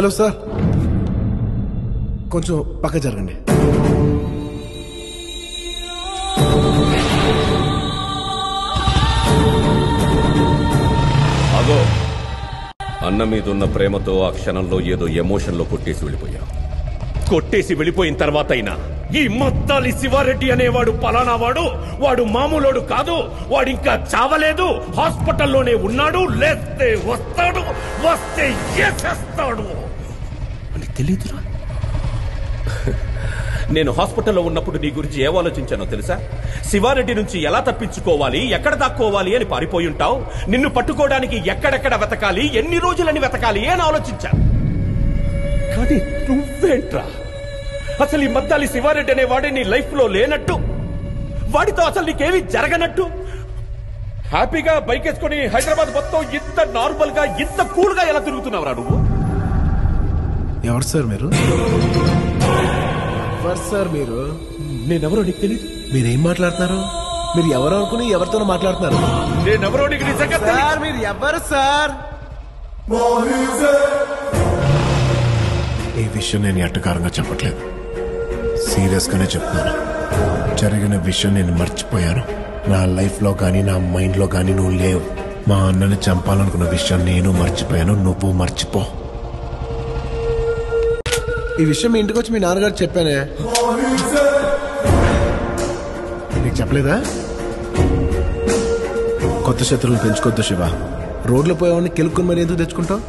Hello sir, కొంచెం పక్క జరగండి. అగో, అన్న మీదున్న ప్రేమతో ఆ క్షణంలో ఏదో ఎమోషన్లో కొట్టేసి వెళ్ళిపోయిన తర్వాత అయినా ఈ మద్దాలి శివారెడ్డి అనేవాడు పలానా వాడు మామూలోడు కాదు, వాడు ఇంకా చావలేదు, హాస్పిటల్లోనే ఉన్నాడు, లేస్తే వస్తాడు, వస్తే చేసేస్తాడు అని తెలీదురా. నేను హాస్పిటల్లో ఉన్నప్పుడు నీ గురించి ఏం ఆలోచించానో తెలుసా? శివారెడ్డి నుంచి ఎలా తప్పించుకోవాలి, ఎక్కడ దాక్కోవాలి అని పారిపోయి ఉంటావు. నిన్ను పట్టుకోవడానికి ఎక్కడెక్కడ వెతకాలి, ఎన్ని రోజులని వెతకాలి అని ఆలోచించాను. కానీ నువ్వేంట్రా, అసలు ఈ మద్దాలి శివారెడ్డి అనే వాడే నీ లైఫ్ లో లేనట్టు, వాడితో అసలు నీకేమీ జరగనట్టు హ్యాపీగా బైక్ వేసుకుని హైదరాబాద్ మొత్తం ఇంత నార్మల్ గా ఇంత కూల్ గా ఎలా తిరుగుతున్నావురా నువ్వు? ఎవరు సార్ మీరు? ఎవరు సార్ మీరు? నేనెవరో నీకు తెలీదు. మీరేం మాట్లాడుతున్నారు? మీరు ఎవరు అనుకుని ఎవరితోనో మాట్లాడుతున్నారు? నేనెవరో నీకు నిజంగా సార్ మీరు ఎవరు సార్? ఈ విషయం నేను ఎట్టకారంగా చెప్పట్లేదు, సీరియస్ గానే చెప్తున్నాను. జరిగిన విషయం నేను మర్చిపోయాను. నా లైఫ్ లో కానీ నా మైండ్ లో కానీ నువ్వు లేవు. మా అన్నని చంపాలనుకున్న విషయం నేను మర్చిపోయాను, నువ్వు మర్చిపో. ఈ విషయం మీ ఇంటికి వచ్చి మీ నాన్నగారు చెప్పానే, నీకు చెప్పలేదా? కొత్త శత్రువులు పెంచుకోవద్దు శివ. రోడ్లో పోయేవాడిని కెలుక్కుని మరి ఎందుకు తెచ్చుకుంటావు?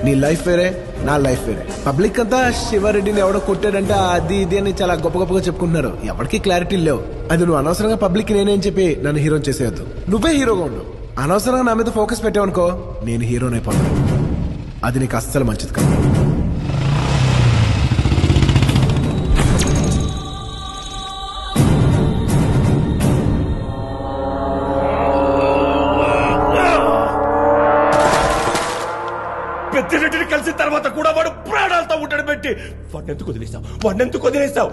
నీ లైఫ్ వేరే, నా లైఫ్ వేరే. పబ్లిక్ అంతా శివారెడ్డిని ఎవడో కొట్టాడంటే అది ఇది అని చాలా గొప్ప గొప్పగా చెప్పుకుంటున్నారు. ఎవరికి క్లారిటీ లేవు. అది నువ్వు అనవసరంగా పబ్లిక్ నేనేం చెప్పి నన్ను హీరోని చేసేయద్దు. నువ్వే హీరోగా ఉండు. అనవసరంగా నా మీద ఫోకస్ పెట్టావనుకో, నేను హీరోని అయిపోతాను. అది నీకు అస్సలు మంచిది కాదు. పెద్దిరెడ్డిని కలిసిన తర్వాత కూడా వాడు ప్రాణాలతో ఉంటాడు పెట్టి వాడినెందుకు వదిలేసావు?